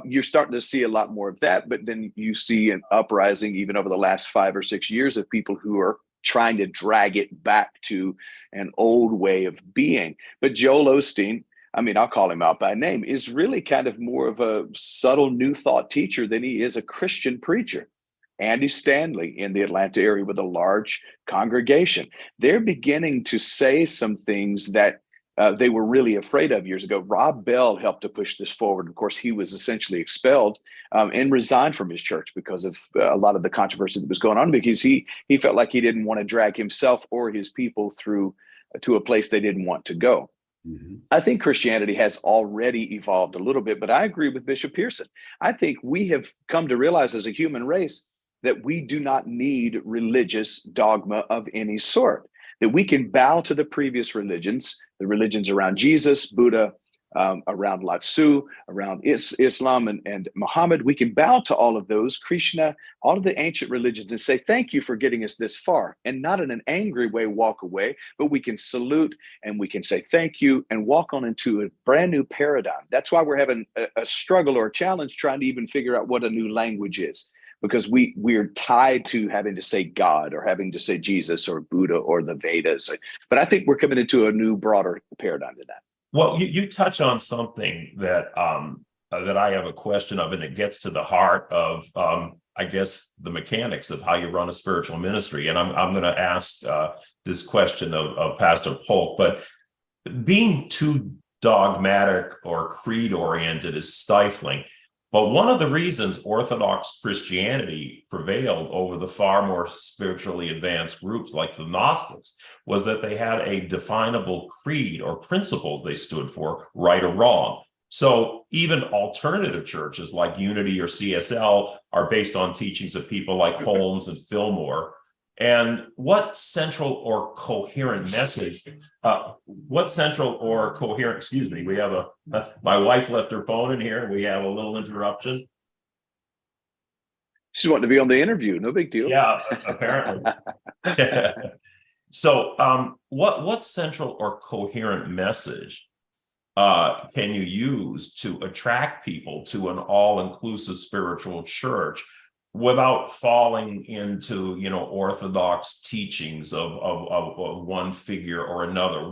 You're starting to see a lot more of that, but then you see an uprising even over the last 5 or 6 years of people who are trying to drag it back to an old way of being. But Joel Osteen, I mean, I'll call him out by name, is really kind of more of a subtle new thought teacher than he is a Christian preacher. Andy Stanley in the Atlanta area with a large congregation, they're beginning to say some things that they were really afraid of years ago. Rob Bell helped to push this forward. Of course, he was essentially expelled and resigned from his church because of a lot of the controversy that was going on, because he felt like he didn't want to drag himself or his people through to a place they didn't want to go. Mm-hmm. I think Christianity has already evolved a little bit, but I agree with Bishop Pearson. I think we have come to realize as a human race that we do not need religious dogma of any sort, that we can bow to the previous religions, the religions around Jesus, Buddha, around Lao Tzu, around Islam and Muhammad. We can bow to all of those, Krishna, all of the ancient religions, and say, thank you for getting us this far, and not in an angry way walk away, but we can salute and we can say thank you and walk on into a brand new paradigm. That's why we're having a struggle or a challenge trying to even figure out what a new language is, because we're tied to having to say God or having to say Jesus or Buddha or the Vedas. But I think we're coming into a new, broader paradigm than that. Well, you touch on something that that I have a question of, and it gets to the heart of, I guess, the mechanics of how you run a spiritual ministry. And I'm going to ask this question of Pastor Paulk, but being too dogmatic or creed oriented is stifling. But one of the reasons Orthodox Christianity prevailed over the far more spiritually advanced groups like the Gnostics was that they had a definable creed or principles they stood for, right or wrong. So even alternative churches like Unity or CSL are based on teachings of people like Holmes and Fillmore. And what central or coherent message, excuse me, we have my wife left her phone in here and we have a little interruption. She's wanting to be on the interview, no big deal. Yeah, apparently. So what central or coherent message can you use to attract people to an all-inclusive spiritual church without falling into, orthodox teachings of one figure or another?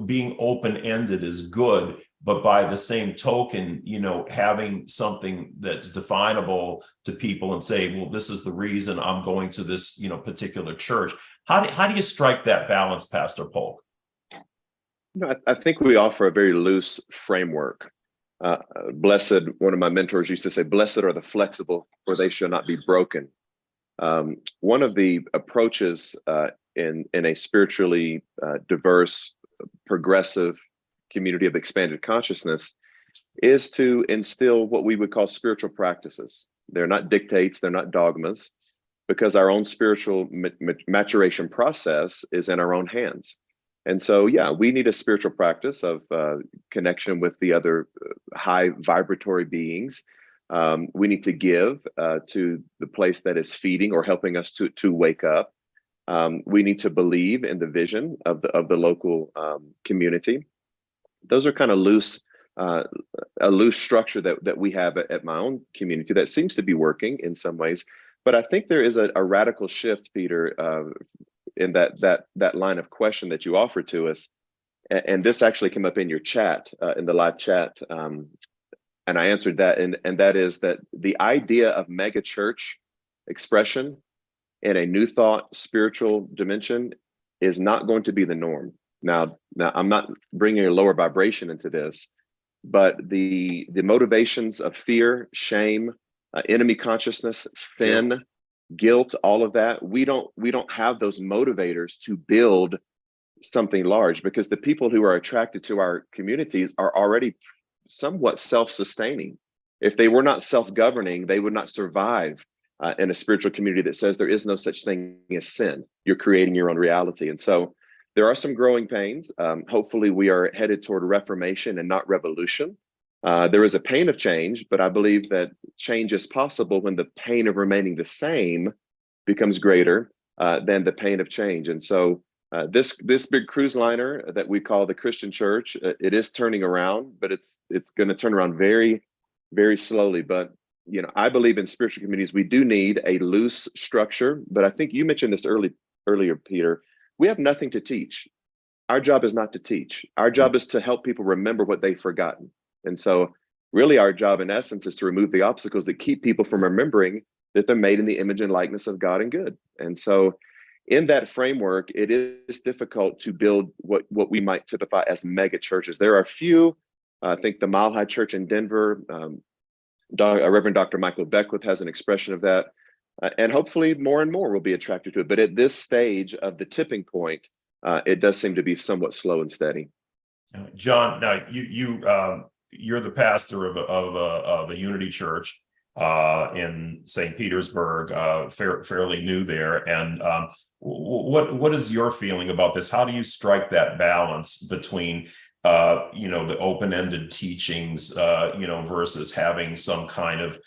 Being open-ended is good, but by the same token, having something that's definable to people and say, well, this is the reason I'm going to this, particular church. How do you strike that balance, Pastor Paulk? I think we offer a very loose framework. Blessed, one of my mentors used to say, blessed are the flexible, for they shall not be broken. One of the approaches in a spiritually diverse, progressive community of expanded consciousness is to instill what we would call spiritual practices. They're not dictates, they're not dogmas, because our own spiritual maturation process is in our own hands. And so, we need a spiritual practice of connection with the other high vibratory beings. We need to give to the place that is feeding or helping us to wake up. We need to believe in the vision of the local community. Those are kind of a loose structure that we have at my own community that seems to be working in some ways. But I think there is a radical shift, Peter, in that line of question that you offered to us. And this actually came up in your chat, in the live chat. And I answered that. And that is that the idea of mega church expression in a new thought spiritual dimension is not going to be the norm. Now I'm not bringing a lower vibration into this, but the motivations of fear, shame, enemy consciousness, sin, guilt, all of that, we don't have those motivators to build something large, because the people who are attracted to our communities are already somewhat self-sustaining. If they were not self-governing, they would not survive in a spiritual community that says there is no such thing as sin. You're creating your own reality. And so there are some growing pains. Hopefully we are headed toward reformation and not revolution. There is a pain of change, but I believe that change is possible when the pain of remaining the same becomes greater than the pain of change. And so this big cruise liner that we call the Christian church, it is turning around, but it's going to turn around very, very slowly. But I believe in spiritual communities, we do need a loose structure. But I think you mentioned this earlier, Peter. We have nothing to teach. Our job is not to teach. Our job is to help people remember what they've forgotten. And so really our job in essence is to remove the obstacles that keep people from remembering that they're made in the image and likeness of God and good. And so in that framework, it is difficult to build what we might typify as mega churches. There are a few, I think the Mile High Church in Denver, Reverend Dr. Michael Beckwith has an expression of that. And hopefully more and more will be attracted to it. But at this stage of the tipping point, it does seem to be somewhat slow and steady. John, now you're the pastor of a Unity Church in St. Petersburg, fairly new there. And what is your feeling about this? How do you strike that balance between the open-ended teachings, versus having some kind of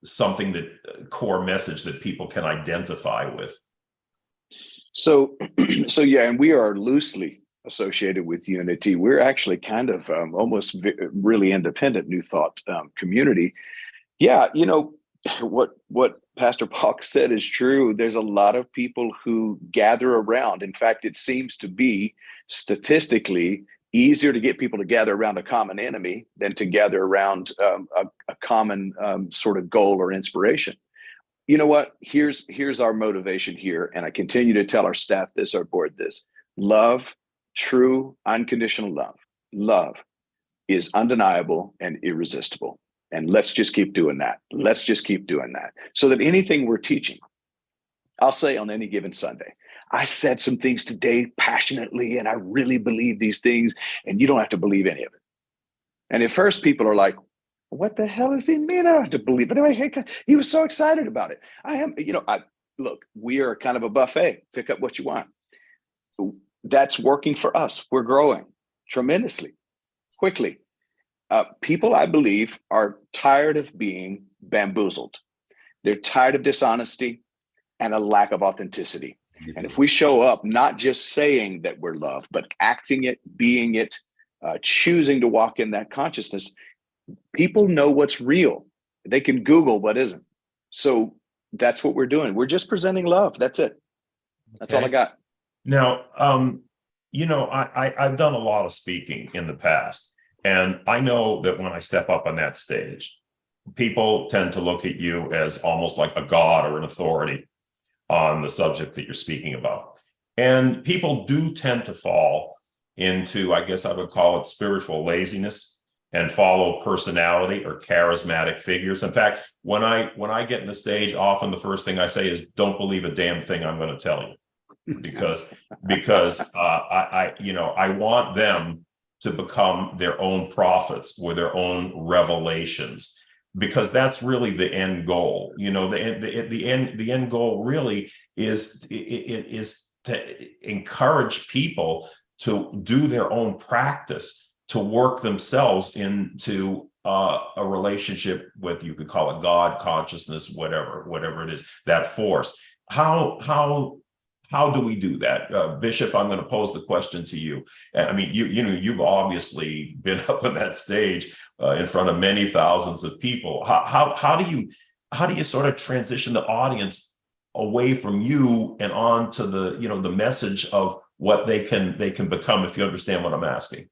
something that core message that people can identify with? So and we are loosely associated with Unity. We're actually kind of almost really independent New Thought community. what Pastor Paulk said is true. There's a lot of people who gather around. In fact, it seems to be statistically easier to get people to gather around a common enemy than to gather around a common sort of goal or inspiration. You know what? Here's our motivation here, and I continue to tell our staff this, our board this: love, true, unconditional love is undeniable and irresistible. And let's just keep doing that. Let's just keep doing that. So that anything we're teaching, I'll say on any given Sunday, I said some things today passionately, and I really believe these things, and you don't have to believe any of it. And at first people are like, what the hell does he mean I don't have to believe? But anyway, he was so excited about it. Look, we are kind of a buffet. Pick up what you want. That's working for us. We're growing tremendously, quickly. People, I believe, are tired of being bamboozled. They're tired of dishonesty and a lack of authenticity. And if we show up not just saying that we're loved, but acting it, being it, choosing to walk in that consciousness, people know what's real. They can Google what isn't. So that's what we're doing. We're just presenting love. That's it. That's all I got. Now, I've done a lot of speaking in the past. And I know that when I step up on that stage, people tend to look at you as almost like a god or an authority on the subject that you're speaking about. And people do tend to fall into, I guess I would call it, spiritual laziness and follow personality or charismatic figures. In fact, when I get in the stage, often the first thing I say is, don't believe a damn thing I'm going to tell you, because I want them to become their own prophets or their own revelations, because that's really the end goal. The end goal really is to encourage people to do their own practice, to work themselves into a relationship with, you could call it God, consciousness, whatever it is, that force. How do we do that? Bishop, I'm going to pose the question to you. I mean, you've obviously been up on that stage in front of many thousands of people. How do you sort of transition the audience away from you and on to the message of what they can become, if you understand what I'm asking?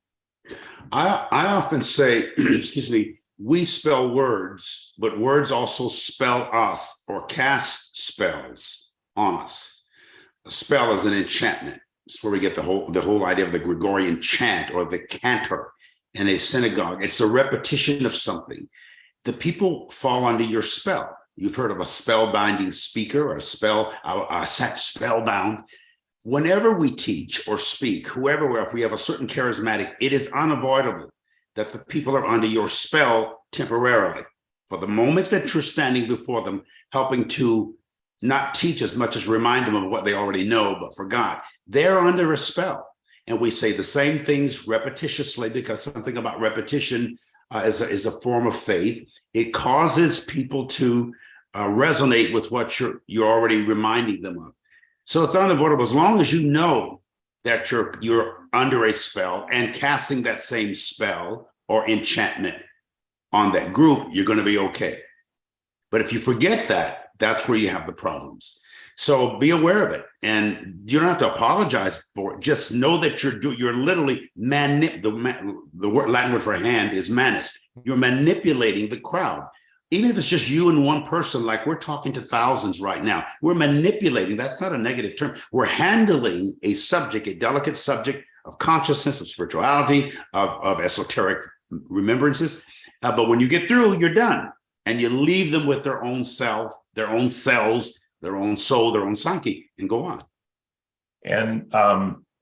I often say, excuse me, we spell words, but words also spell us or cast spells on us. A spell is an enchantment. It's where we get the whole idea of the Gregorian chant or the cantor in a synagogue. It's a repetition of something. The people fall under your spell. You've heard of a spellbinding speaker or sat spellbound. Whenever we teach or speak, if we have a certain charismatic, it is unavoidable that the people are under your spell temporarily. For the moment that you're standing before them, helping to not teach as much as remind them of what they already know but forgot, they're under a spell. And we say the same things repetitiously, because something about repetition is a form of faith. It causes people to resonate with what you're already reminding them of. So it's unavoidable. As long as you know that you're under a spell and casting that same spell or enchantment on that group, you're going to be okay. But if you forget that, that's where you have the problems. So be aware of it, and you don't have to apologize for it. Just know that you're literally the Latin word for hand is manus. You're manipulating the crowd. Even if it's just you and one person, like we're talking to thousands right now, we're manipulating. That's not a negative term. We're handling a subject, a delicate subject of consciousness, of spirituality, of esoteric remembrances. But when you get through, you're done. And you leave them with their own self, their own selves, their own soul, their own psyche, and go on. And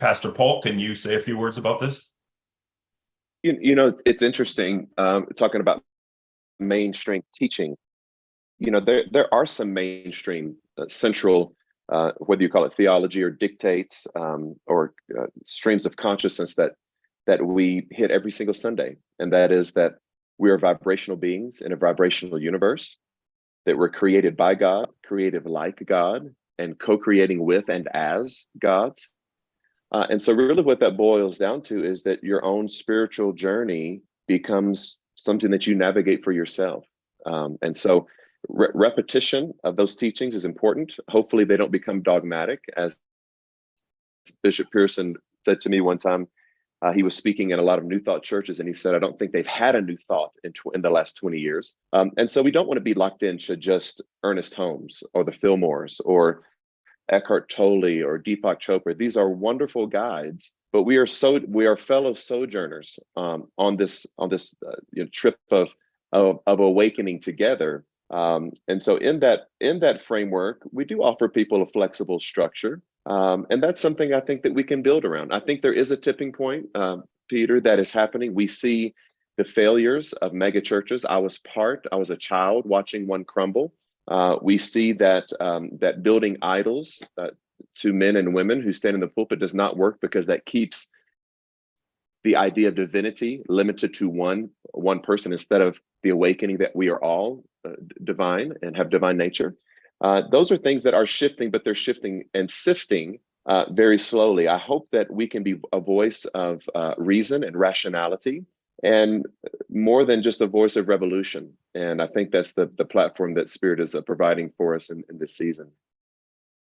Pastor Paulk, can you say a few words about this? It's interesting talking about mainstream teaching. There are some mainstream central, whether you call it theology or dictates or streams of consciousness that we hit every single Sunday, and that is that we are vibrational beings in a vibrational universe, that we're created by God, created like God, and co-creating with and as gods. And so really what that boils down to is that your own spiritual journey becomes something that you navigate for yourself. And so Repetition of those teachings is important. Hopefully they don't become dogmatic. As Bishop Pearson said to me one time, he was speaking in a lot of New Thought churches, and he said, I don't think they've had a new thought in the last 20 years. And so we don't want to be locked into just Ernest Holmes or the Fillmores or Eckhart Tolle or Deepak Chopra. These are wonderful guides, but we are fellow sojourners on this trip of awakening together. And so in that framework, we do offer people a flexible structure. And that's something I think that we can build around. I think there is a tipping point, Peter, that is happening. We see the failures of mega churches. I was a child watching one crumble. We see that building idols to men and women who stand in the pulpit does not work, because that keeps the idea of divinity limited to one person instead of the awakening that we are all divine and have divine nature. Those are things that are shifting, but they're shifting and sifting very slowly. I hope that we can be a voice of reason and rationality, and more than just a voice of revolution. And I think that's the platform that Spirit is providing for us in this season.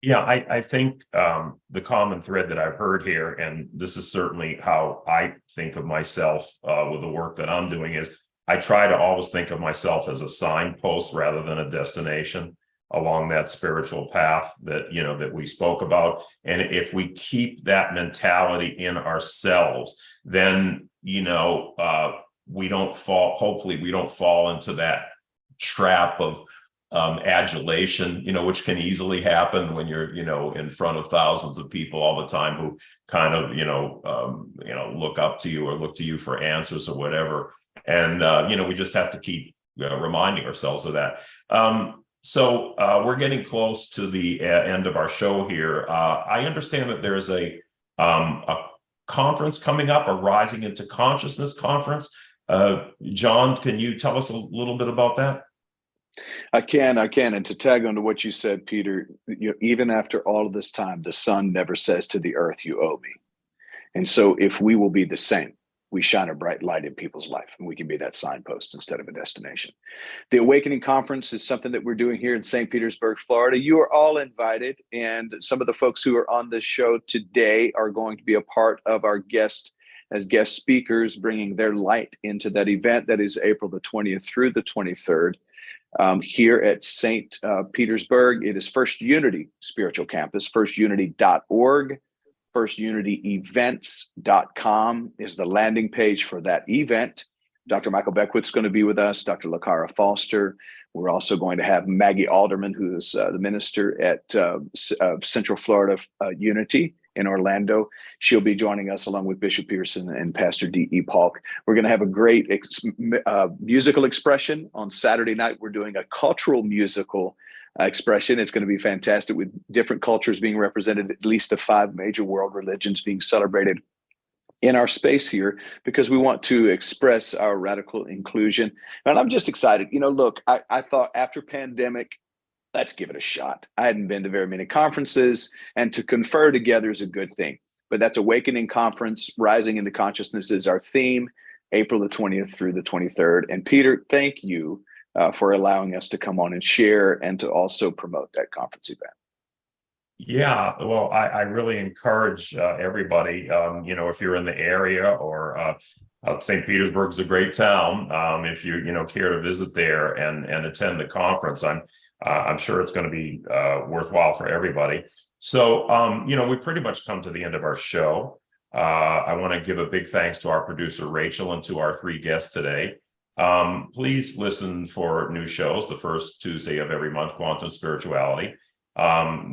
Yeah, I think the common thread that I've heard here, and this is certainly how I think of myself with the work that I'm doing, is I try to always think of myself as a signpost rather than a destination along that spiritual path that we spoke about. And if we keep that mentality in ourselves, then we don't fall. Hopefully, we don't fall into that trap of adulation, which can easily happen when you're, in front of thousands of people all the time who kind of, look up to you or look to you for answers or whatever. And, we just have to keep reminding ourselves of that. So we're getting close to the end of our show here. I understand that there's a conference coming up, a Rising into Consciousness conference. John, can you tell us a little bit about that? I can. And to tag on to what you said, Peter, even after all of this time, the sun never says to the earth, you owe me. And so if we will be the same, we shine a bright light in people's life, and we can be that signpost instead of a destination. The Awakening Conference is something that we're doing here in St. Petersburg, Florida. You are all invited, and some of the folks who are on this show today are going to be a part of our guest speakers, bringing their light into that event. That is April the 20th through the 23rd. Here at St. Petersburg. It is First Unity Spiritual Campus, firstunity.org. FirstUnityEvents.com is the landing page for that event. Dr. Michael Beckwith's going to be with us, Dr. Lakara Foster. We're also going to have Maggie Alderman, who is the minister at Central Florida Unity in Orlando. She'll be joining us along with Bishop Pearson and Pastor D.E. Paulk. We're going to have a great musical expression on Saturday night. We're doing a cultural musical expression. It's going to be fantastic, with different cultures being represented, at least the 5 major world religions being celebrated in our space here, because we want to express our radical inclusion. And I'm just excited. Look, I thought after pandemic, let's give it a shot. I hadn't been to very many conferences, and to confer together is a good thing. But that's Awakening Conference, Rising into Consciousness is our theme, April the 20th through the 23rd. And Peter, thank you for allowing us to come on and share and to also promote that conference event. Yeah, well, I really encourage everybody, if you're in the area, or St. Petersburg's a great town. If you care to visit there and attend the conference, I'm sure it's going to be worthwhile for everybody. So, we pretty much come to the end of our show. I want to give a big thanks to our producer, Rachel, and to our 3 guests today. Please listen for new shows the first Tuesday of every month, Quantum Spirituality.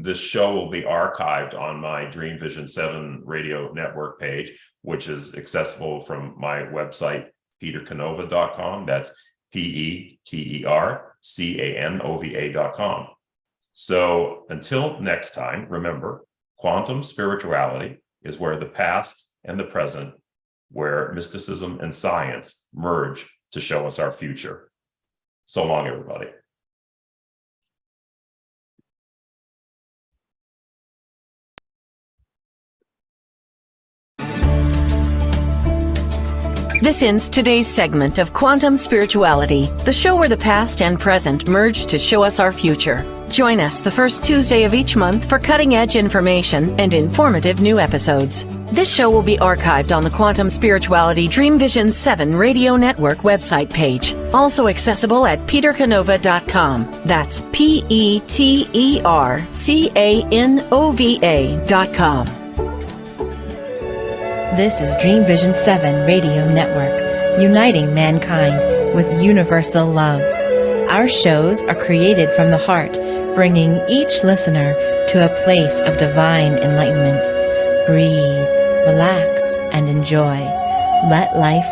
This show will be archived on my Dream Vision 7 radio network page, which is accessible from my website, petercanova.com. That's PeterCanova.com. So until next time, remember, quantum spirituality is where the past and the present, where mysticism and science merge to show us our future. So long, everybody. This ends today's segment of Quantum Spirituality, the show where the past and present merge to show us our future. Join us the first Tuesday of each month for cutting-edge information and informative new episodes. This show will be archived on the Quantum Spirituality Dream Vision 7 Radio Network website page, also accessible at petercanova.com. That's PeterCanova.com. This is Dream Vision 7 Radio Network, uniting mankind with universal love. Our shows are created from the heart, bringing each listener to a place of divine enlightenment. Breathe, relax, and enjoy. Let life